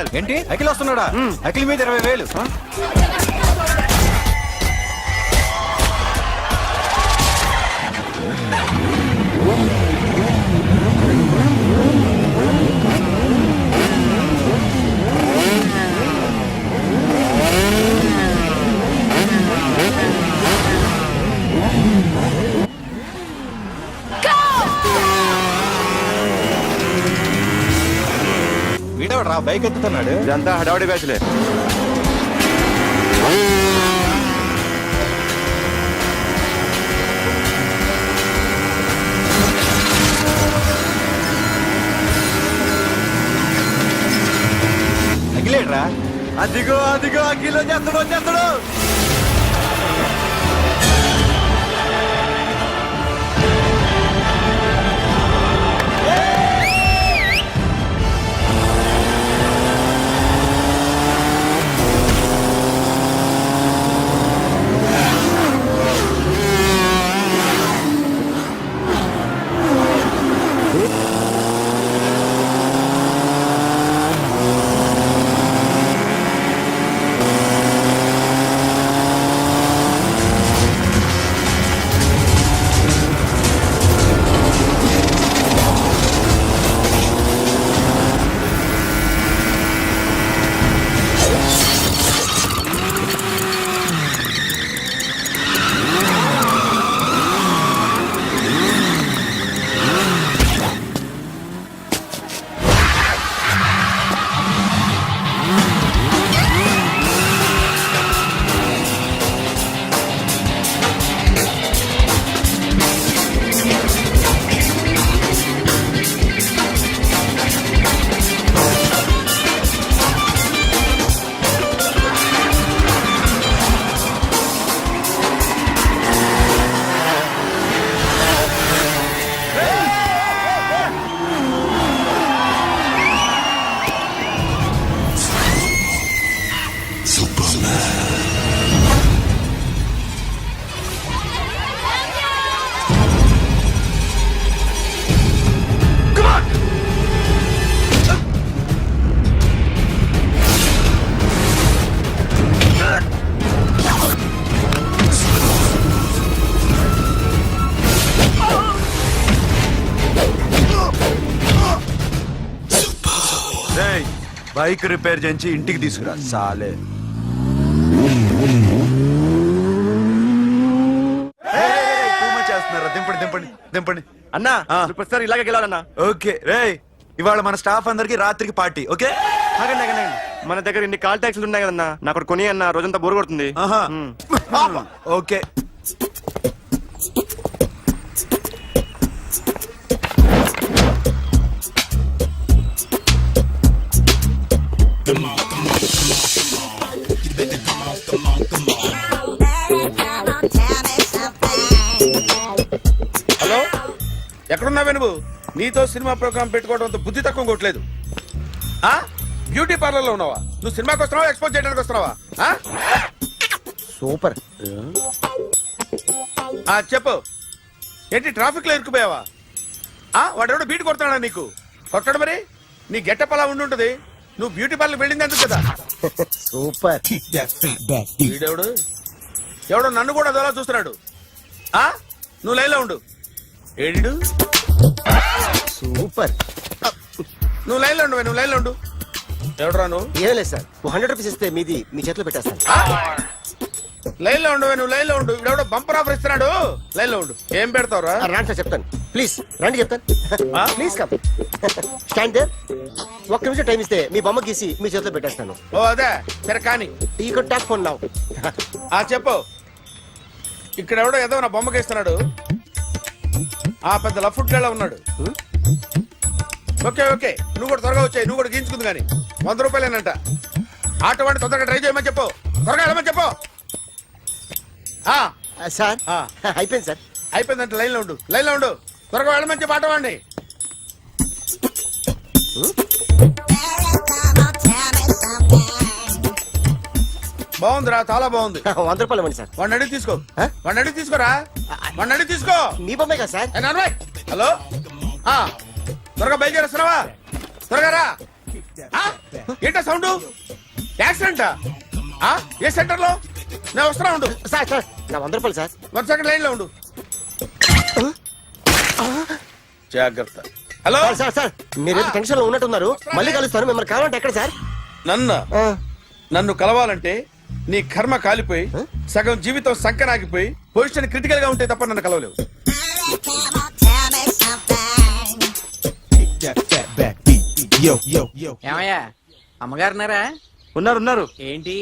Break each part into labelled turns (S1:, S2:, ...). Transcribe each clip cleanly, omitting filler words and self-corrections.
S1: రూపాయలు.
S2: ఏంటి అఖిల్ వస్తున్నాడా? అఖిల్ మీద 20,000. వీడవడ్రా బైక్ ఎత్తుతున్నాడు.
S1: ఇదంతా హడావడి బ్యాచ్లే.
S2: అఖిలేడ్రా?
S1: అదిగో అదిగో అఖిల్ వచ్చేస్తాడు వచ్చేస్తాడు. బైక్ రిపేర్ చేయించి ఇంటికి తీసుకురా సాలే. చేస్తున్నారా? దింపండి దింపండి దింపండి
S3: అన్నా. ప్రతిసారి ఇలాగే గెలవాలన్నా.
S1: ఓకే రే, ఇవాళ మన స్టాఫ్ అందరికి రాత్రికి పార్టీ. ఓకే
S3: మన దగ్గర ఇన్ని కాల్ ట్యాక్సీలు ఉన్నాయి కదన్నా, నాకు కొని అన్న రోజంతా బోరు కొడుతుంది.
S1: ఓకే
S4: హలో, ఎక్కడున్నావే నువ్వు? నీతో సినిమా ప్రోగ్రామ్ పెట్టుకోవడంతో బుద్ధి తక్కువ కొట్టలేదు. బ్యూటీ పార్లర్ లో ఉన్నావా? నువ్వు సినిమాకి వస్తున్నావా, ఎక్స్పోజ్ చేయడానికి వస్తున్నావా?
S2: సూపర్.
S4: చెప్పు, ఏంటి ట్రాఫిక్ లో ఇరుక్కుపోయావా? వాడెవడో బీట్ కొడుతున్నాడా నీకు? కొట్టడు మరి. నీ గెట్టప్ అలా ఉండుంటది. నువ్వు బ్యూటీ పార్లర్ వెళ్ళింది ఎందుకు కదా?
S2: సూపర్.
S4: వీడెవడు? ఎవడో నన్ను కూడా అదోలా చూస్తున్నాడు. నువ్వు లైన్లో ఉండు. ఏడు
S2: సూపర్.
S4: నువ్వు లైన్లో ఉండు, నువ్వు లైన్లో ఉండు. ఎవడరా నువ్వు?
S2: ఏం లేదు సార్, 100 రూపీస్ ఇస్తే మీది మీ చేతిలో పెట్టేస్తాను.
S4: లైన్లో ఉండు, నువ్వు లైన్లో ఉండు. ఇవిడెవడో బంపర్ ఆఫర్ ఇస్తున్నాడు. లైన్లో ఉండు. ఏం పెడతావురా?
S2: రాండి సార్ చెప్తాను. ప్లీజ్ రండి చెప్తాను. Please come. Stand there. ఒక్క నిమిషం టైం ఇస్తే మీ బొమ్మ గీసి మీ చేతిలో పెట్టేస్తాను.
S4: ఓ అదే సరే కానీ.
S2: ఈ కుడ్ టాక్ ఫోన్ నౌ.
S4: చెప్పు. ఇక్కడ ఎవడో ఏదో నా బొమ్మకి ఇస్తున్నాడు. పెద్ద లఫుట్ గేళ ఉన్నాడు. ఓకే ఓకే, నువ్వు కూడా త్వరగా వచ్చాయి. నువ్వు కూడా గీంచుకుంది కానీ 100 రూపాయలేనంట. ఆటో వాడిని తొందరగా ట్రై చేయమని చెప్పు. త్వరగా వెళ్ళమని చెప్పు.
S2: సార్ అయిపోయింది సార్.
S4: అయిపోయిందంటే లైన్లో ఉండు, లైన్లో ఉండు. త్వరగా వెళ్ళమని చెప్పు ఆటో వాడిని. బాగుందిరా, చాలా బాగుంది.
S2: 100 రూపాయలు ఇవ్వండి సార్.
S4: వాడిని అడిగి తీసుకో. వాడిని అడిగి తీసుకోరా. వాడిని అడిగి తీసుకో.
S2: మీ బొమ్మే కదా సార్.
S4: హలో, త్వరగా బయలుదేరేస్తున్నావా? త్వరగా రా. ఏంటా సౌండ్? యాక్సిడెంటా? ఏ సెంటర్ లో? నేను వస్తున్నా ఉండు.
S2: సార్ సార్ నా 100 రూపాయలు సార్.
S4: 1 సెకండ్ లైన్ లో ఉండు. జాగ్రత్త. హలో
S2: సార్ సార్ సార్ మీరేదో టెన్షన్ లో ఉన్నట్టున్నారు. మళ్ళీ కలుస్తాను. మిమ్మల్ని కావాలంటే ఎక్కడ సార్?
S4: నన్ను కలవాలంటే నీ కర్మ కాలిపోయి సగం జీవితం సంకనాగిపోయి పొజిషన్ క్రిటికల్ గా ఉంటే తప్ప నన్ను కలవలేవు.
S5: ఏమయ్యా అమ్మగారున్నారా?
S3: ఉన్నారు
S5: ఏంటి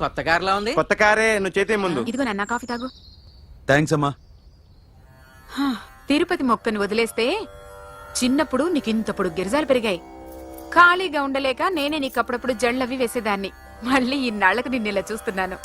S5: కొత్త కారులా ఉంది?
S3: కొత్త కారే, నువ్వు చేతే ముందు.
S6: ఇదిగో నాన్న కాఫీ తాగు.
S1: థ్యాంక్స్ అమ్మా.
S6: తిరుపతి మొక్కను వదిలేస్తే చిన్నప్పుడు నీకింతప్పుడు గిరిజాలు పెరిగాయి. ఖాళీగా ఉండలేక నేనే నీకు అప్పుడప్పుడు జళ్ళవి వేసేదాన్ని. మళ్ళీ ఇన్నాళ్లకు నిన్ను ఇలా చూస్తున్నాను.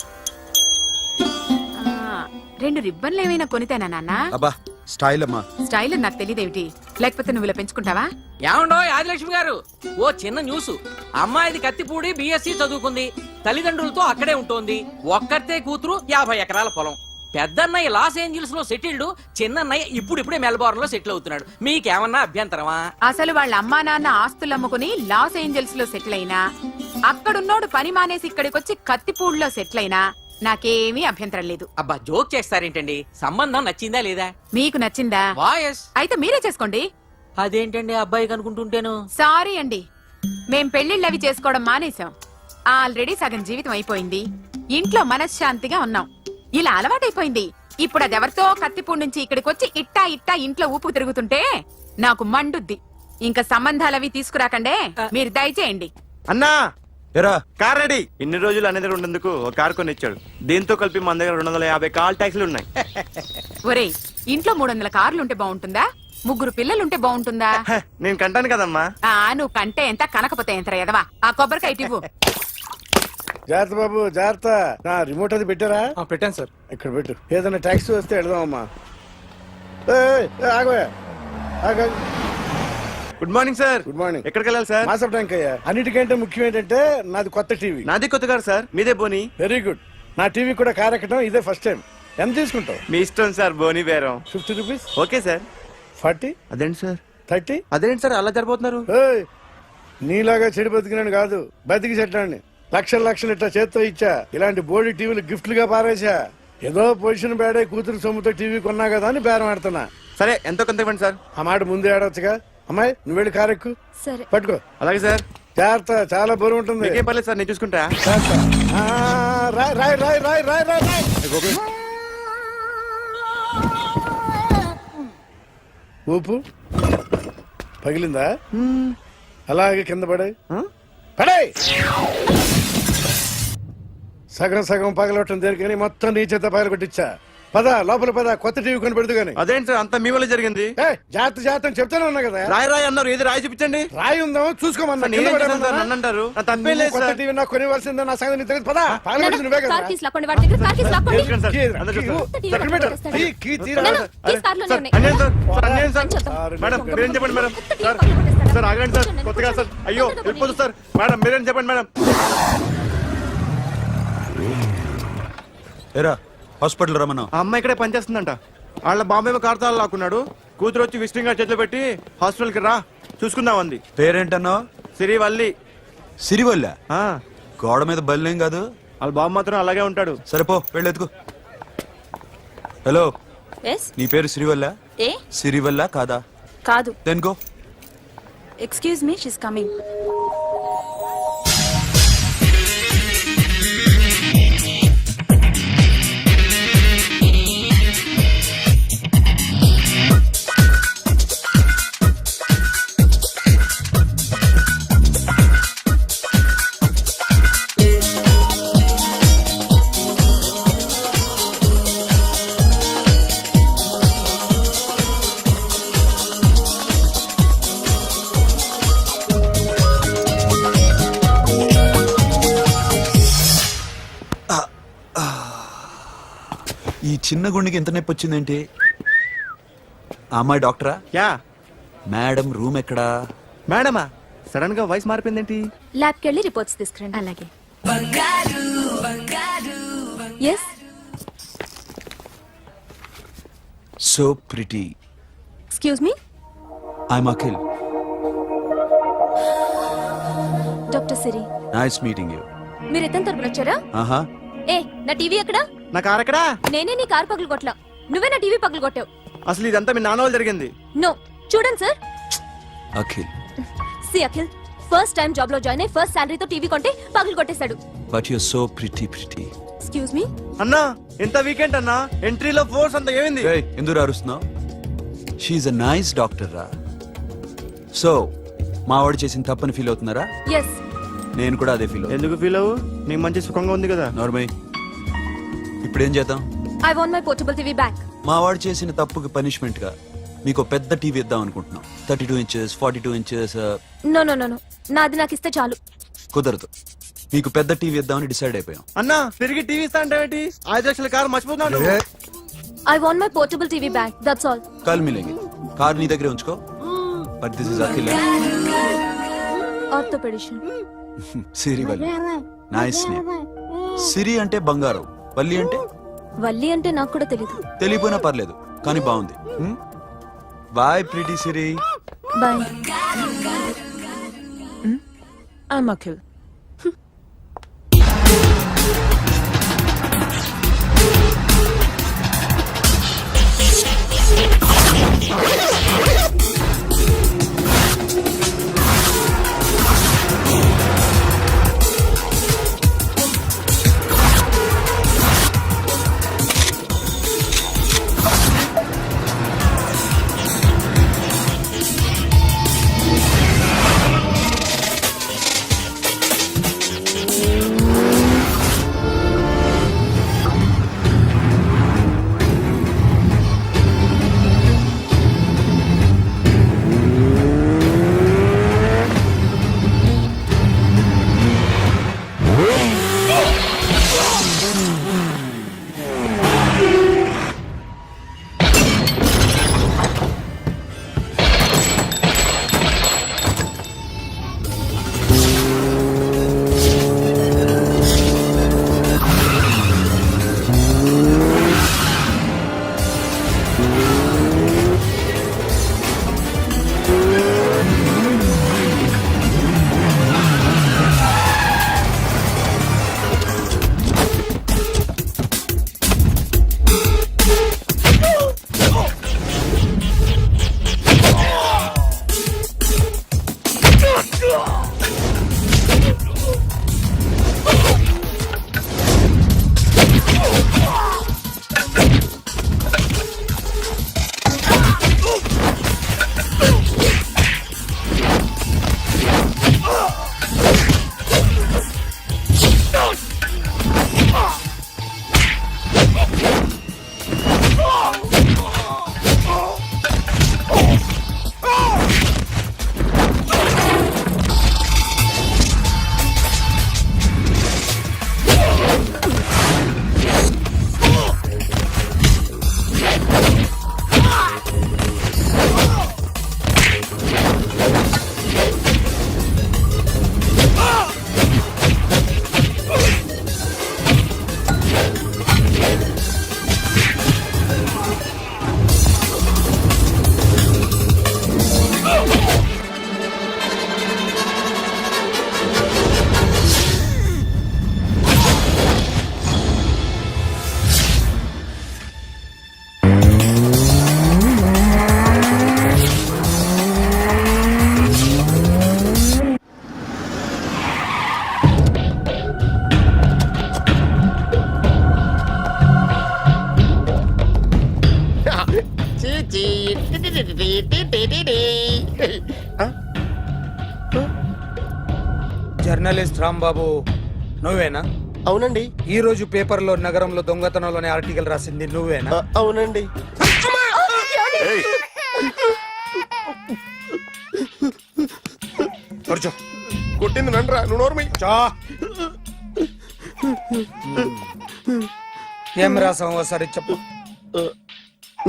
S6: 2 రిబ్బన్లు ఏమైనా కొనితేనా నాన్న?
S1: అబ్బా స్టైల్ అమ్మా.
S6: స్టైల్ నాకు తెలియదేమిటి? లేకపోతే నువ్వు ఇలా పెంచుకుంటావా?
S5: ఏమండో ఆదిలక్ష్మి గారు, ఓ చిన్న న్యూస్. అమ్మాయిది కత్తిపూడి బిఎస్సి చదువుకుంది, తల్లిదండ్రులతో అక్కడే ఉంటోంది. ఒక్కతే కూతురు, 50 ఎకరాల పొలం. పెద్దన్నయ్య లాస్ ఏంజల్స్ లో సెటిల్డ్, చిన్నన్నయ్య ఇప్పుడిప్పుడే మెల్బోర్న్ లో సెటిల్ అవుతున్నాడు. మీకేమన్నా అభ్యంతరమా?
S6: అసలు వాళ్ళ అమ్మా నాన్న ఆస్తులు అమ్ముకుని లాస్ ఏంజల్స్ లో సెటిల్ అయినా, అక్కడున్నోడు పని మానేసి ఇక్కడికొచ్చి కత్తిపూడిలో సెటిల్ అయినా నాకేమీ అభ్యంతరం లేదు.
S5: అబ్బా జోక్ చేస్తారేంటండి? సంబంధం నచ్చిందా లేదా?
S6: మీకు నచ్చిందా?
S5: వాయస్
S6: అయితే మీరే చేసుకోండి.
S5: అదేంటండి అబ్బాయి కనుకుంటుంటేను?
S6: సారీ అండి, మేం పెళ్లిళ్ళవి చేసుకోవడం మానేశాం. ఆల్రెడీ సగం జీవితం అయిపోయింది. ఇంట్లో మనశ్శాంతిగా ఉన్నాం. ఇలా అలవాటైపోయింది. ఇప్పుడు అదెవరితో కత్తిపూడి నుంచి ఇక్కడికొచ్చి ఇట్టా ఇట్టా ఇంట్లో ఊపుకు తిరుగుతుంటే నాకు మండుద్ది. ఇంకా సంబంధాలవి తీసుకురాకండే, మీరు దయచేయండి.
S3: అన్నా
S1: ఎరా
S3: కార్ రెడీ. ఇన్ని రోజులు అనేది ఉండేందుకు ఒక కార్ కొని ఇచ్చాడు. దీంతో కలిపి మన దగ్గర 250 కాల్ ట్యాక్సీలు ఉన్నాయి.
S6: ఒరేయ్, ఇంట్లో 300 కార్లుంటే బాగుంటుందా? 3 పిల్లలుంటే బాగుంటుందా?
S3: నేను కంటాను కదమ్మా.
S6: నువ్వు కంటే ఎంత కనకపోతే ఎంత ఎదవా. ఆ కొబ్బరికాయ ఇవ్వు.
S4: జాగ్రత్త బాబు జాగ్రత్త. నా రిమోట్ అది పెట్టారా?
S7: పెట్టాను సార్.
S4: ఇక్కడ పెట్టు. ఏదైనా ట్యాక్సీ వస్తే వెళదామమ్మా. ఆగోయా.
S3: Good morning sir.
S4: Good morning.
S3: ఎక్కడికి వెళ్ళాలి సార్?
S4: మాసప్ ట్యాంక్ అయ్యా. అన్నిటికంటే ముఖ్యం ఏంటంటే నాది కొత్త టీవీ.
S3: నాది కొత్త కారు సార్, మీదే బోని.
S4: Very good. నా టీవీ కూడా కార్ ఎక్కడం ఇదే ఫస్ట్ టైం. ఎంత తీసుకుంటావు?
S3: మీ ఇష్టం సార్, బోని బేరం.
S4: 50 రూపీస్.
S3: Okay sir.
S4: 40,
S3: అదేంటి సార్?
S4: 30.
S3: అదేంటి సార్ అలా జరిపోతున్నారు?
S4: నీలాగా చెడు బతికినాను కాదు, బతికి చెట్టాన్ని. లక్షలు ఇట్లా చేత్తో ఇచ్చా. ఇలాంటి బోడి టీవీలు గిఫ్ట్లుగా పారేసా. ఏదో పొజిషన్ బేడే కూతురు సొమ్ముతో టీవీ కొన్నా కదా అని బేరం ఆడుతున్నా.
S3: సరే ఎంతో కొంత ఇవ్వండి సార్.
S4: ఆ మాట ముందే ఆడవచ్చుగా. అమ్మాయి నువ్వు వెళ్ళి కారు ఎక్కు.
S6: సరే
S4: పట్టుకో.
S3: అలాగే సార్.
S4: జాగ్రత్త, చాలా బరువు ఉంటుంది.
S3: మీకేం పర్లేదు సార్, నేను చూసుకుంటా.
S4: జాగ్రత్త. రాయ్ రాయ్ రాయ్ రాయ్ రాయ్ రాయ్ రాయ్. ఊపు పగిలిందా? అలాగే కింద పడే పడే. సగం సగం పగలవటం దేనికని మొత్తం నీ చేత పగల కొట్టించా. పద లోపల పద, కొత్త టీవీ కొని పెడదు గాని.
S3: అదేంటి సార్ అంతా మీ వల్ల జరిగింది?
S4: జాగ్రత్త అని చెప్తానే ఉన్నా కదా.
S3: రాయి అన్నారు, ఏది రాయి చూపించండి.
S4: రాయి ఉందాం చూసుకోమన్నా.
S3: నన్ను అంటారు, నా తప్పేం లేదు
S4: కొత్త
S3: సార్.
S4: టీవీ నాకు కొనివ్వాల్సిందే. నా సంగతి నీకు తెలియదు. పద పగలబెట్టింది నువ్వే కదా.
S3: తీసుకురండి సార్. అందరూ చూస్తారు.
S4: ఎక్కడ పెట్టు? కీ తీరా.
S3: అన్యాయం సార్. మేడం మీరేం చెప్పండి మేడం. సార్ సార్ ఆగండి సార్, కొత్తగా సార్. అయ్యో వెళ్ళిపోతుంది సార్. మేడం మీరేం చెప్పండి మేడం.
S1: ఎరా హాస్పిటల్ రమ్మన్నా.
S3: ఆ అమ్మాయి ఇక్కడే పనిచేస్తుందంట. వాళ్ళ బాంబే కార్తాలు లాక్కున్నాడు. కూతురు వచ్చి విజిటింగ్ కార్డ్ చేతిలో పెట్టి హాస్పిటల్ కి రా చూసుకుందాం అంది.
S1: పేరేంటన్నా?
S3: సిరివల్లి.
S1: సిరివల్ల?
S3: ఆ,
S1: గోడ మీద బల్లేం కాదు.
S3: వాళ్ళ బాబు మాత్రం అలాగే ఉంటాడు.
S1: సరిపో వెళ్ళెత్తుకు. హలో,
S8: ఎస్
S1: నీ పేరు సిరివల్ల?
S8: ఏ
S1: సిరివల్ల కాదా?
S8: కాదు.
S1: Then go.
S8: Excuse me, she's coming.
S1: ఈ చిన్న గుండెకి ఎంత నొప్పి వచ్చిందేంటి? ఆ అమ్మాయి డాక్టరా?
S3: యా.
S1: మేడం రూమ్ ఎక్కడా?
S3: మేడమా సడన్ గా వాయిస్ మారిపోయిందేంటి?
S8: ల్యాబ్కి వెళ్ళి రిపోర్ట్స్ తీసుకురండి.
S6: అలాగే.
S8: Yes
S1: so pretty.
S8: Excuse me.
S1: I'm Akhil.
S8: Doctor Siri
S1: nice meeting you.
S8: మీరు ఎత్తని తరపున వచ్చారా?
S1: ఆహా,
S8: ఏ నా టీవీ ఎక్కడా?
S3: నా కార్ ఎక్కడా?
S8: నేనే నీ కార్ పగలు కొట్టలా, నువ్వే నా టీవీ పగలు కొట్టావు.
S3: అసలు ఇదంతా మీ నాన్న వాళ్ళు జరిగింది.
S8: నో, చూడండి sir.
S1: Akhil,
S8: see Akhil, first time job లో జాయిన్ అయ్యి ఫస్ట్ శాలరీతో టీవీ కొంటే పగలు కొట్టేశాడు.
S1: But you so pretty.
S8: Excuse me.
S3: అన్నా ఎంత వీకెండ్ అన్నా, ఎంట్రీలో ఫోర్స్ అంత ఏమైంది?
S1: ఏయ్, ఎందుకు అరుస్తున్నావు? షీఈ్ అ నైస్ డాక్టర్ రా. సో మావాడు చేసిన తప్పని ఫీల్ అవుతున్నారా?
S8: ఎస్.
S1: నేను కూడా అదే ఫీల్ అవుతున్నా.
S3: ఎందుకు ఫీల్ అవ్వు, నీకు మంచి సుఖంగా ఉంది కదా.
S1: నార్మల్. ఇప్పుడేం చేద్దాం?
S8: I want my portable TV back.
S1: మావాడు చేసిన తప్పుకి పనిష్మెంట్ గా మీకు పెద్ద టీవీ ఇద్దాం అనుకుంటున్నాం. 32 inches, 42 inches.
S8: No no no no, నాది నాకు ఇస్తే చాలు.
S1: కుదరదు. మీకు పెద్ద టీవీ ఇద్దామని డిసైడ్ అయిపోయాం.
S3: అన్నా తిరిగి టీవీ ఇస్తా అంటే 5 లక్షల కారు మర్చిపోతున్నాడు.
S8: I want my portable TV back, that's all.
S1: కల్ మిలేంగే. కార్ నీ దగ్గరే ఉంచుకో. But this is Akhil.
S8: Orthopedician.
S1: Siri Valli. Nice name. Siri అంటే బంగారం, వల్లి అంటే
S8: వల్లి అంటే నాకు కూడా తెలీదు.
S1: తెలియపోయినా పర్లేదు, కానీ బాగుంది. Bye pretty Siri.
S8: Bye.
S6: I'm Akhil.
S4: Journalist Rambabu నువ్వేనా?
S2: అవునండి.
S4: ఈ రోజు పేపర్లో నగరంలో దొంగతనంలోనే ఆర్టికల్ రాసింది నువ్వేనా?
S2: అవునండి.
S4: కూర్చో.
S2: కొట్టింది నండ్రా, నువ్వు నోర్మి.
S4: చా. ఏం రాసావు ఒకసారి చెప్పు.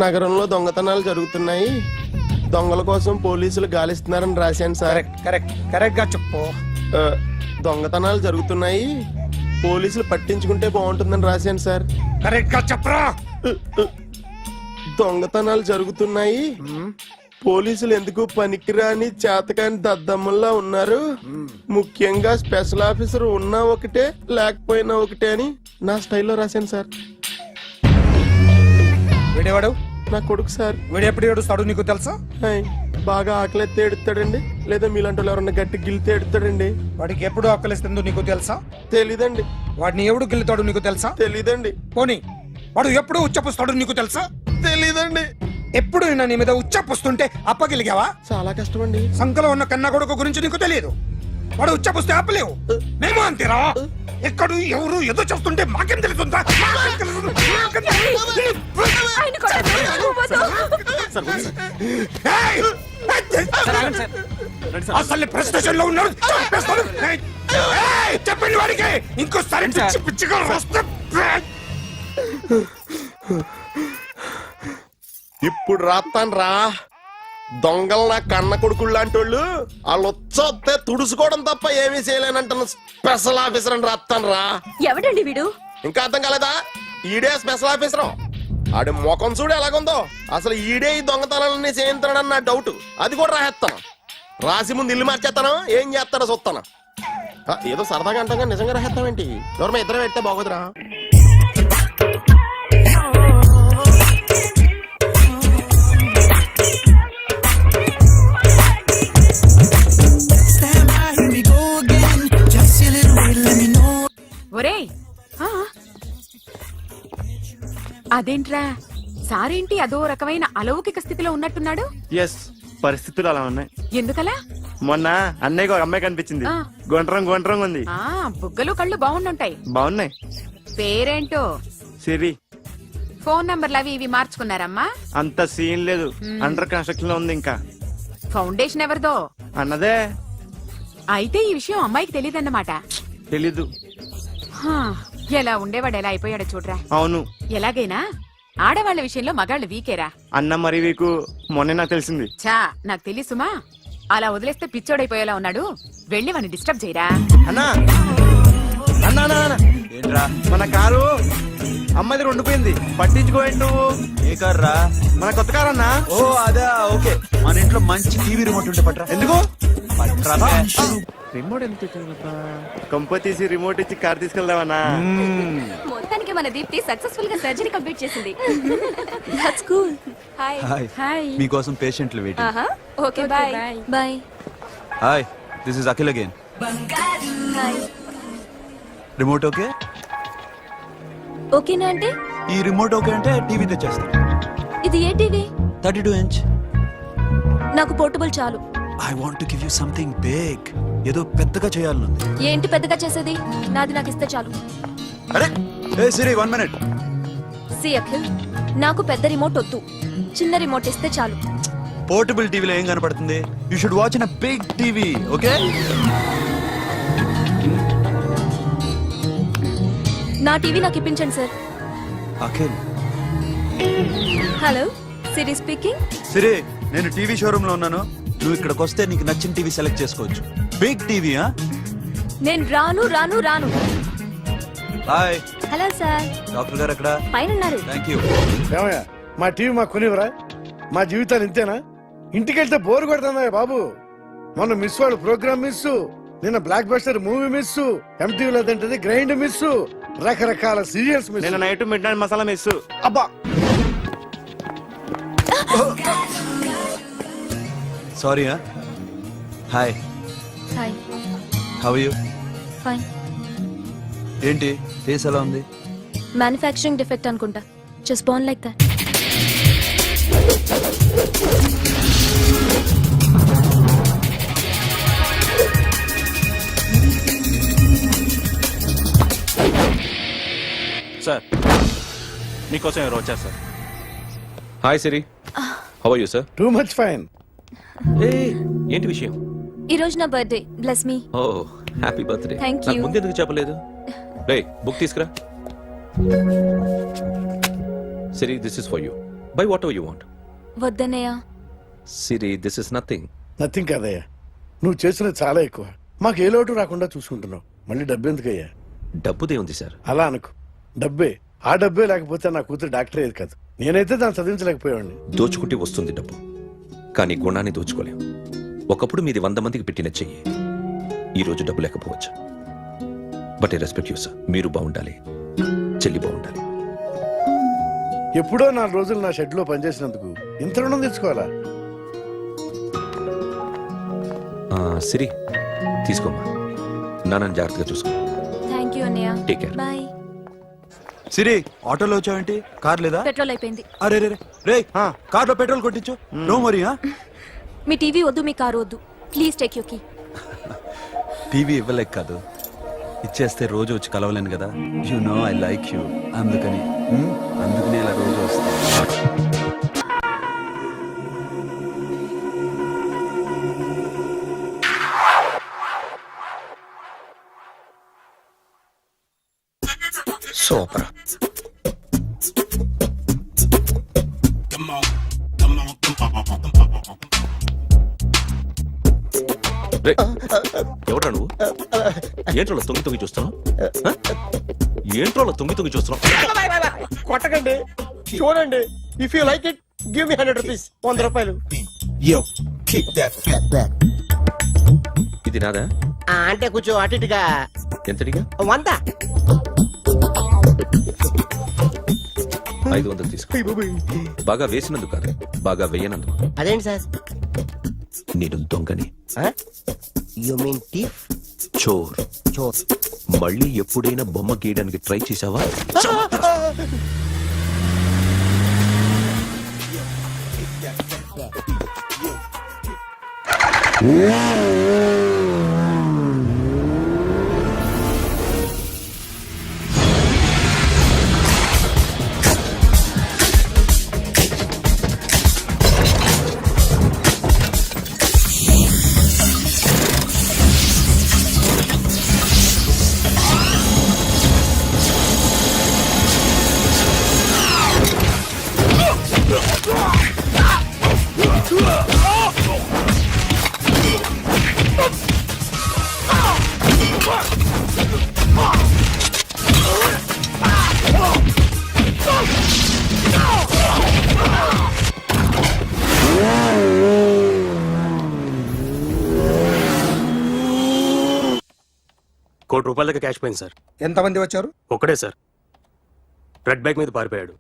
S2: నగరంలో దొంగతనాలు జరుగుతున్నాయి, దొంగల కోసం పోలీసులు గాలిస్తున్నారని రాశాను సార్.
S4: కరెక్ట్ గా చెప్పు.
S2: దొంగతనాలు జరుగుతున్నాయి, పోలీసులు పట్టించుకుంటే బాగుంటుందని రాశాను సార్.
S4: కరెక్ట్ గా చెప్పరా.
S2: దొంగతనాలు జరుగుతున్నాయి, పోలీసులు ఎందుకు పనికిరాని చేతకాని దద్దమ్మల్లా ఉన్నారు? ముఖ్యంగా స్పెషల్ ఆఫీసర్ ఉన్నా ఒకటే లేకపోయినా ఒకటే అని నా స్టైల్లో రాశాను సార్.
S7: వీడేవాడు?
S2: నా కొడుకు సార్.
S7: వీడు ఎప్పుడు ఏడుస్తాడు నీకు తెలుసా?
S2: హాయ్, బాగా ఆకలిస్తే ఎడుతాడండి, లేదా మీలాంటి వాళ్ళు ఎవరన్నా గట్టి గిల్లితే ఎడుతాడండి.
S7: వాడికి ఎప్పుడు ఆకలిస్తుందో నీకు తెలుసా?
S2: తెలీదండి.
S7: వాడిని ఎవడు గిల్లుతాడు నీకు తెలుసా?
S2: తెలీదండి.
S7: పోనీ వాడు ఎప్పుడు ఉచ్చపుస్తాడు నీకు తెలుసా?
S2: తెలీదండి.
S7: ఎప్పుడు నిన్న నీ మీద ఉచ్చపుస్తుంటే అప్పగిలిగావా?
S2: చాలా కష్టం అండి.
S7: సంకలో ఉన్న కన్న కొడుకు గురించి నీకు తెలియదు. వాడు ఉచ్చపుస్తే ఆపలేవు. మేము అంతేరా. ఎక్కడు ఎవరు ఏదో చేస్తుంటే మాకేం తెలుస్తుందా? ఏయ్! అసలు ప్రెస్ స్టేషన్ లో ఉన్నాడు. చంపేస్తాను. ఏయ్! చెప్పండి వాడికి ఇంకోసారి పిచ్చి పిచ్చిగా వస్తే
S2: ఇప్పుడు రాత్తాను రా. దొంగలు నా కన్న కొడుకుళ్ళు లాంటి వాళ్ళు వాళ్ళు వచ్చొస్తే తుడుచుకోవడం తప్ప ఏమీ చేయలేనంటున్న స్పెషల్ ఆఫీసర్ అని రాత్తాను రా.
S8: ఎవడండి వీడు?
S2: ఇంకా అర్థం కాలేదా? ఈడే స్పెషల్ ఆఫీసర్. ఆడి ముఖం చూడు ఎలాగుందో. అసలు ఈడే ఈ దొంగతనాలన్నీ చేయించాడని నా డౌట్. అది కూడా రాసేస్తాను. రాసి ముందు ఇల్లు మార్చేస్తాను. ఏం చేస్తానో చూస్తాను. ఏదో సరదాగా అంటాం, నిజంగా రాసేస్తామేంటి? ఎవరు ఇద్దరు పెడితే బాగోదురా.
S6: ఒరేయ్, ఆ? అదేంట్రా సారేంటి అదో రకమైన అలౌకిక స్థితిలో ఉన్నట్టున్నాడు?
S3: ఎస్, పరిస్థితులు అలా ఉన్నాయి.
S6: ఎందుకలా?
S3: మొన్న అన్నయ్యకి ఒక అమ్మాయి కనిపించింది.
S6: ఆ.
S3: గుండ్రం ఉంది.
S6: ఆ బుగ్గలు కళ్ళు బాగుండుంటాయి.
S3: బాగున్నాయి.
S6: పేరేంటో?
S3: సిరి.
S6: ఫోన్ నంబర్లు అవి ఇవి మార్చుకున్నారమ్మా?
S3: అంత సీన్ లేదు. అండర్ కన్స్ట్రక్షన్ లో ఉంది. ఇంకా
S6: ఫౌండేషన్ ఎవరిదో?
S3: అన్నదే.
S6: అయితే ఈ విషయం అమ్మాయికి తెలియదన్నమాట.
S3: తెలీదు.
S6: హా, ఎలా ఉండేవాడు ఎలా అయిపోయాడో చూడరా.
S3: అవును.
S6: ఎలాగైనా ఆడవాళ్ల విషయంలో మగాళ్ళు వీకేరా.
S3: అన్న మరి వీకు మొన్నే నాకు తెలిసింది.
S6: చా, నాకు తెలుసుమా. అలా వదిలేస్తే పిచ్చోడైపోయేలా ఉన్నాడు. వెళ్ళి వాడిని డిస్టర్బ్ చేయరా.
S3: అన్నా అన్నా అన్నా అన్నా.
S1: ఏంట్రా?
S3: మన కారు అమ్మాయిది ఉండిపోయింది. పట్టించుకోండి నువ్వు.
S1: ఏ కార్ రా?
S3: మన కొత్త కారు అన్నా.
S1: ఓ అదా, ఓకే. మన ఇంట్లో మంచి టీవీ రిమోట్ ఉంటే పట్రా.
S3: ఎందుకు?
S1: పట్రా బే.
S3: రిమోట్ ఎంత కంప తీసి రిమోట్ ఇచ్చి కార్ తీసుకెళ్దామన్నా.
S8: మొత్తానికి మన దీప్తి సక్సెస్ఫుల్ గా సర్జరీ కంప్లీట్ చేసింది. That's cool. Hi.
S1: Hi.
S6: Hi.
S1: మీకోసం పేషెంట్లు వెయిటింగ్.
S8: ఆహా. Okay bye. Bye.
S1: Hi, this is Akhil again.
S8: Hi.
S1: Remote okay?
S8: ఓకేనా అంటే?
S1: ఈ రిమోట్ ఓకే అంటే టీవీ తెచ్చేస్తా.
S8: ఇది ఏ టీవీ?
S1: 32 inch.
S8: నాకు పోర్టబుల్ చాలు.
S1: I want to give you something big. ఏదో పెద్దగా చేయాలనుంది.
S8: ఏంటి పెద్దగా చేసేది? నాది నాకు ఇస్తే చాలు.
S1: అరే ఏ సిరి, 1 minute.
S8: సి అఖిల్, నాకు పెద్ద రిమోట్ వద్దు. చిన్న రిమోట్ ఇస్తే చాలు.
S1: పోర్టబుల్ టీవీలో ఏం కనపడుతుంది? You should watch in a big TV, okay?
S8: నా టీవీ నాకు ఇప్పించండి sir.
S1: Akhil.
S8: Hello, Siri speaking.
S1: Siri, నేను టీవీ షోరూమ్ లో ఉన్నాను. నువ్వు ఇక్కడికి వస్తే నీకు నచ్చిన టీవీ సెలెక్ట్ చేసుకోవచ్చు. Big TV.
S8: నేను రాను రాను రాను.
S1: హాయ్.
S8: Hello sir.
S1: డాక్టర్ గారు ఎక్కడ?
S8: పైన ఉన్నారు.
S1: Thank you.
S4: ఏమయ్యా, మా టీవీ మాకు కొనివరా? మా జీవితాలు ఇంతేనా? ఇంటికెళ్తే బోరు కొడుతుందా బాబు? మొన్న మిస్ వాళ్ళు ప్రోగ్రామ్ మిస్, నిన్న బ్లాక్ బస్టర్ మూవీ మిస్, ఎంటీవీలో తింటది గ్రైండ్ మిస్, రకరకాల సీరియల్స్ మిస్.
S3: నేను night midnight masala miss.
S4: అబ్బా,
S1: sorry. Hi.
S8: Hi.
S1: How you?
S8: Fine.
S1: ఏంటి ఫేస్ ఎలా ఉంది?
S8: మ్యానుఫ్యాక్చరింగ్ డిఫెక్ట్ అనుకుంటా. Just born like that.
S9: Sir, మీకోసం ఎవరు వచ్చారు sir? Hi Siri, how are you sir?
S4: Too much fine.
S9: ఏంటి విషయం?
S8: ఈ రోజు నా birthday. Bless me.
S9: Oh happy birthday.
S8: Thank
S9: నాకు
S8: you.
S9: ముందు ఎందుకు చెప్పలేదు? రే బుక్ తీసుకురా. Siri, this is for you. Buy whatever you want.
S8: వద్దన్నయ్య.
S9: Siri, this is nothing.
S4: Nothing కాదయ్యా, నువ్వు చేసినది చాలా ఎక్కువ. మాకు ఏ లోటు రాకుండా చూసుకుంటున్నావు. మళ్ళీ డబ్బు ఎందుకయ్యా?
S9: డబ్బుదే ఉంది సార్.
S4: అలా అనుకు. డబ్బే. ఆ డబ్బే లేకపోతే నా కూతురు డాక్టర్ అయ్యేది కాదు. నేనైతే దాన్ని చదివించలేకపోయావాడిని.
S9: దోచుకుంటే వస్తుంది డబ్బు.
S10: కానీ గుణాన్ని దోచుకోలేం. ఒకప్పుడు మీది 100 మందికి పెట్టిన చెయ్యి ఈ రోజు డబ్బు లేకపోవచ్చు. But I respect you sir. మీరు బాగుండాలి, చెల్లి బాగుండాలి.
S4: ఎప్పుడో 4 రోజులు నా షెడ్ లో పనిచేసినందుకు ఇంత రుణం తెచ్చుకోవాలా?
S10: సిరి తీసుకోమ్మా. నాన్నని జాగ్రత్తగా చూసుకో.
S8: థ్యాంక్ యూ అన్నయ్య.
S10: Take care.
S8: బాయ్.
S1: సిరి ఆటోలో వచ్చావేంటి? కార్ లేదా?
S8: పెట్రోల్ అయిపోయింది.
S1: అరే రే రే కార్లో పెట్రోల్ కొట్టించు. నో మరి.
S8: మీ టీవీ వద్దు, మీ కారు వద్దు. Please take you key.
S1: TV ఇవ్వలేక కాదు, ఇచ్చేస్తే రోజు వచ్చి కలవలేను కదా. You know I like you. అందుకని ఇలా రోజు వస్తా.
S2: సూపర్.
S10: ఎవడ్రా నువ్వు? ఏంట్రోలో తొంగి చూస్తున్నావు? ఏంట్రోలో తొంగి చూస్తున్నావు?
S2: కొట్టకండి, చూడండి. If you like it give me 100 rupees. 100 రూపాయలు.
S10: ఇది నాదా?
S2: అంటే కొంచెం అటు ఇటుగా.
S10: ఎంతడిగా?
S2: 100.
S10: 500 తీసుకో. బాగా వేసినందుకు కాదు, బాగా వేయనందుకు.
S2: అదేంటి సార్?
S10: నేను దొంగని.
S2: You mean thief?
S10: చోర్.
S2: చోర్.
S10: మళ్ళీ ఎప్పుడైనా బొమ్మ గీయడానికి ట్రై చేసావా?
S9: ₹1 దాకా క్యాష్ పోయింది సార్.
S7: ఎంతమంది వచ్చారు?
S9: ఒక్కడే సార్. రెడ్ బైక్ మీద పారిపోయాడు.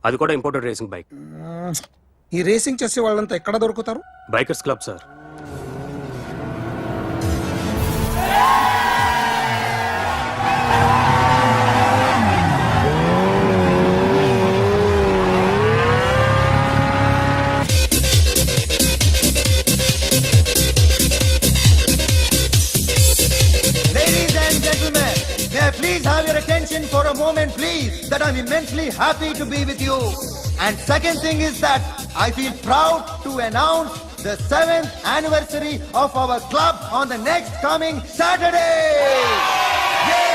S9: అది కూడా ఇంపోర్టెడ్ రేసింగ్ బైక్.
S7: ఈ రేసింగ్ చేసే వాళ్ళంతా ఎక్కడ దొరుకుతారు?
S9: Bikers club sir.
S11: Ladies and gentlemen, may I please have your attention for a moment, please, that I'm immensely happy to be with you. And second thing is that I feel proud to announce the 7th anniversary of our club on the next coming Saturday. Yay!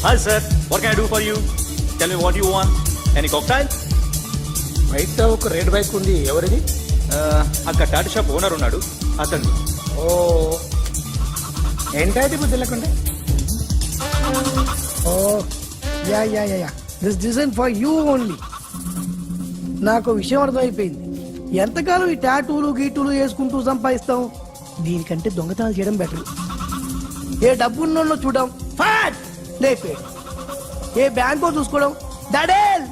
S9: Hi sir, what can I do for you? Tell me what you want. Any cocktail?
S7: బయట ఒక red bike ఉంది, ఎవరిది?
S9: అక్కడ Tata shop owner ఉన్నాడు, అతను.
S7: ఓ, ఏంటది బుద్ధి లేకుండా? Oh yeah yeah yeah yeah, this design for you only. నాకు విషయం అర్థమైపోయింది. ఎంతకాలం ఈ టాటూలు గీటూలు వేసుకుంటూ సంపాదిస్తాం? దీనికంటే దొంగతనాలు చేయడం బెటర్. ఏ డబ్బున్నోళ్ళు చూడడం ఫాట్ లేపే, ఏ బ్యాంకో చూసుకోవడం దడేల్.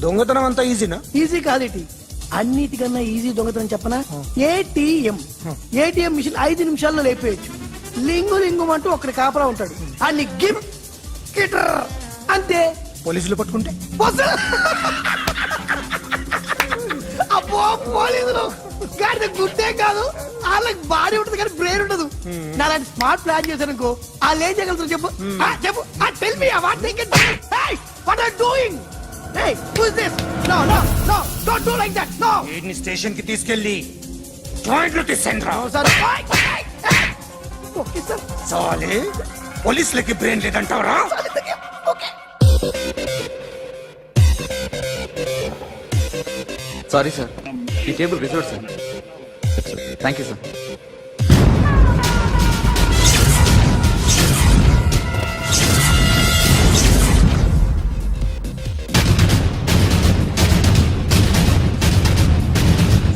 S7: దొంగతనం అంతా ఈజీనా? ఈజీ కాదు. అన్నిటికన్నా ఈజీ దొంగతనం చెప్పనా? ఏటీఎం మిషన్ 5 నిమిషాల్లో లేపేయచ్చు. లింగు అంటూ ఒకటి కాపలా ఉంటాడు, అన్ని గిమ్ గిటర్ అంతే.
S3: పోలీసులు పట్టుకుంటే
S7: అబ్బో పోలీసులు గాడిద గుర్తే కాదు, వాళ్ళకి బాడీ ఉంటుంది కానీ బ్రెయిన్ ఉండదు. నాలాంటి స్మార్ట్ ప్లాన్ చేశాను వాళ్ళు ఏం చేయగలుగుతారు చెప్పు? చెప్పు, tell me what they can what are doing. Hey, who is this? No, don't do like that. No.
S3: వీడిని స్టేషన్ కి తీసుకెళ్ళి జాయింట్లు తీసేంద్రా.
S7: No, sir. Okay, sir.
S3: సాలే పోలీసులకి బ్రెయిన్ లేదంటావరా?
S7: Okay.
S5: సారీ సార్, ఈ table reserve sir. Thank you sir.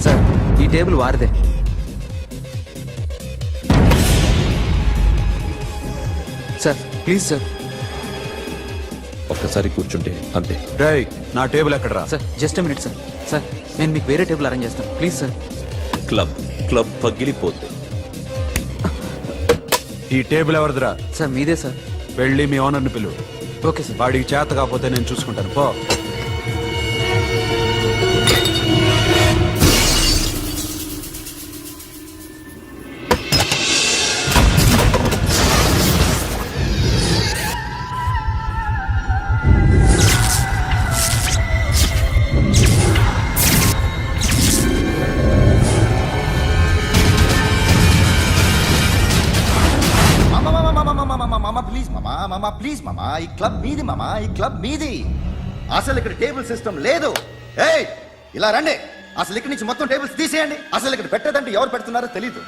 S5: Sir, ఈ table వారిదే. Sir please sir.
S10: ఒక్కసారి కూర్చుంటే అంతే.
S1: రేయ్, నా టేబుల్ ఎక్కడరా?
S5: Sir just minute sir. Sir నేను మీకు వేరే టేబుల్ అరేంజ్ చేస్తాను ప్లీజ్ సార్.
S10: క్లబ్ పగిలిపోద్ది.
S1: ఈ టేబుల్ ఎవరిదిరా?
S5: సార్ మీదే సార్.
S1: వెళ్ళి మీ ఓనర్ని పిలువు.
S5: Okay sir.
S1: వాడికి చేత కాకపోతే నేను చూసుకుంటాను, పో.
S11: ప్లీజ్ మామా, ఈ క్లబ్ మీది మామా, ఈ క్లబ్ మీది. అసలు ఇక్కడ టేబుల్ సిస్టమ్ లేదు. ఏయ్ ఇలా రండి, అసలు ఇక్కడ నుంచి మొత్తం టేబుల్స్ తీసేయండి. అసలు ఇక్కడ పెట్టదంటే ఎవరు పెడుతున్నారో తెలీదు.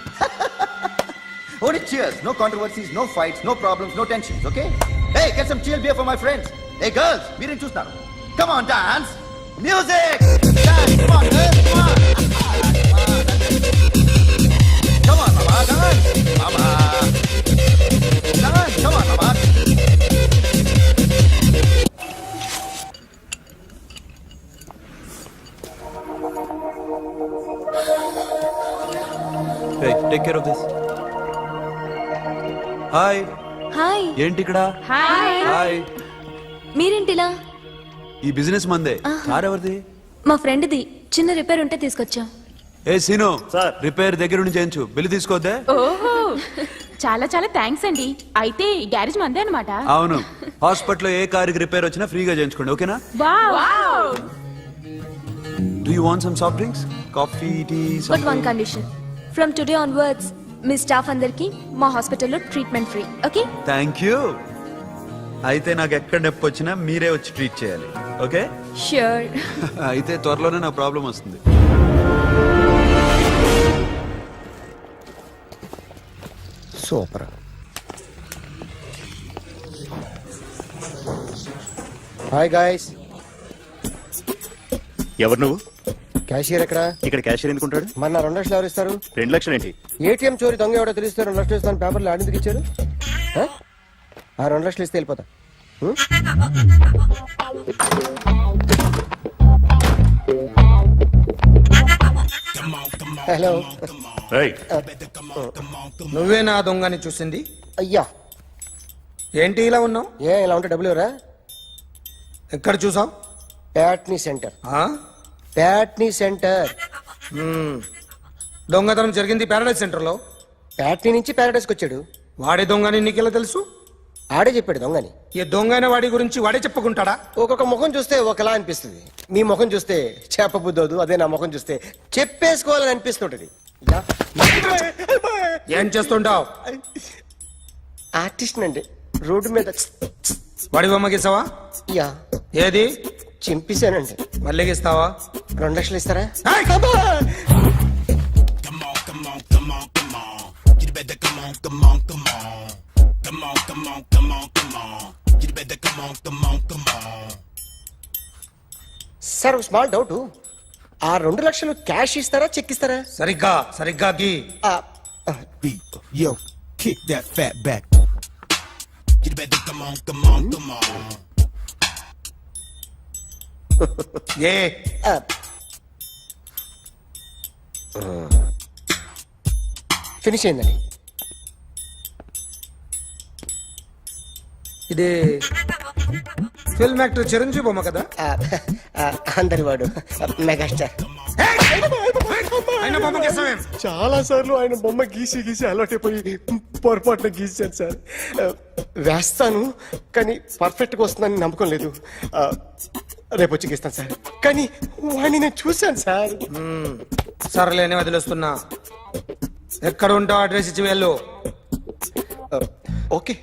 S11: Only cheers, no controversies, no fights, no problems, no tensions, okay? Hey, get some chill beer for my friends. Hey girls, మీరేం చూస్తున్నారు? Come on, dance. Music. Dance, come on, girls, come on. Come on, mama, dance. Mama. Dance, come on, mama.
S1: Hey, take care of this. Hi.
S8: Hi.
S1: ఏంటి ఇక్కడ?
S8: Hi.
S1: Hi.
S8: మీరేంటిలా?
S1: ఈ business మందే. Car ఎవరిది?
S8: మా ఫ్రెండ్ది. చిన్న repair ఉంటే తీసుకొచ్చాం.
S1: ఏ scene, repair దగ్గర నుండి చేయించు, బిల్లు తీసుకోవద్దే.
S6: ఓహో, చాలా చాలా థ్యాంక్స్ అండి. అయితే ఈ గ్యారేజ్ మందే అన్నమాట.
S1: అవును, హాస్పిటల్లో ఏ కారుకి రిపేర్ వచ్చినా ఫ్రీగా చేయించుకోండి, ఓకేనా?
S6: Wow.
S1: Do you want some soft drinks, coffee, tea?
S8: But one condition, from today onwards మీ స్టాఫ్ అందరికి మా హాస్పిటల్లో treatment free, okay?
S1: Thank you. అయితే నాకు ఎక్కడ నొప్పి వచ్చినా మీరే వచ్చి ట్రీట్ చేయాలి, ఓకే?
S8: ష్యూర్.
S1: అయితే త్వరలోనే నా ప్రాబ్లం వస్తుంది.
S3: సూపర్. Hi guys.
S9: ఎవరు నువ్వు?
S3: క్యాషియర్ ఎక్కడ?
S9: ఇక్కడ క్యాషియర్ ఎందుకుంటాడు?
S3: మన 2 లక్షలు ఎవరు ఇస్తారు?
S9: 2 లక్షలు ఏంటి?
S3: ఏటీఎం చోరీ దొంగ ఎవడో తెలిస్తే 2 లక్షలు ఇస్తాను పేపర్లు ఆడిందుకు ఇచ్చారు. ఆ 2 లక్షలు ఇస్తే వెళ్ళిపోతా. హలో.
S4: నువ్వే నా దొంగని చూసింది?
S3: అయ్యా,
S4: ఏంటి ఇలా ఉన్నావు?
S3: ఏ ఇలా ఉంటే డబ్బులు ఎవరా?
S4: ఎక్కడ చూసావు?
S3: ప్యాట్నీ సెంటర్. ప్యాట్నీ సెంటర్.
S4: దొంగతనం జరిగింది ప్యారడైజ్ సెంటర్ లో.
S3: ప్యాట్నీ నుంచి ప్యారడైస్కి వచ్చాడు.
S4: వాడే దొంగని నీకెలా తెలుసు?
S3: ఆడే చెప్పాడు దొంగని.
S4: ఈ దొంగైన వాడి గురించి వాడే చెప్పుకుంటాడా?
S3: ఒక్కొక్క ముఖం చూస్తే ఒకలా అనిపిస్తుంది. మీ ముఖం చూస్తే చెప్పబుద్దోదు, అదే నా ముఖం చూస్తే చెప్పేసుకోవాలని అనిపిస్తుంటది.
S4: ఏం చేస్తుంటావు?
S3: ఆర్టిస్ట్ అండి, రోడ్డు మీద.
S4: వాడి బొమ్మ గీసావా?
S3: యా.
S4: ఏది?
S3: చింపేశానండి.
S4: మళ్ళీ గీస్తావా?
S3: 2 లక్షలు ఇస్తారా? సార్ స్మాల్ డౌట్, ఆ 2 లక్షలు క్యాష్ ఇస్తారా చెక్ ఇస్తారా?
S4: సరిగ్గా గీ.
S11: Yo, kick that fat back. You better come on.
S4: A
S12: finish అయిందండి.
S7: ఇది ఫిల్మ్ యాక్టర్ చిరంజీవి బొమ్మ కదా?
S12: అందరి వాడు మెగాస్టార్.
S2: చాలా సార్లు ఆయన బొమ్మ గీసి గీసి అలవాటైపోయి పొరపాటున గీసాను సార్. వేస్తాను కానీ పర్ఫెక్ట్గా వస్తుందని నమ్మకం లేదు. రేపు వచ్చి గీస్తాను సార్. కానీ వాడిని నేను చూశాను సార్.
S7: సర్లేని వదిలేస్తున్నా. ఎక్కడ ఉంటావు అడ్రస్ ఇచ్చి వెళ్ళు.
S2: ఓకే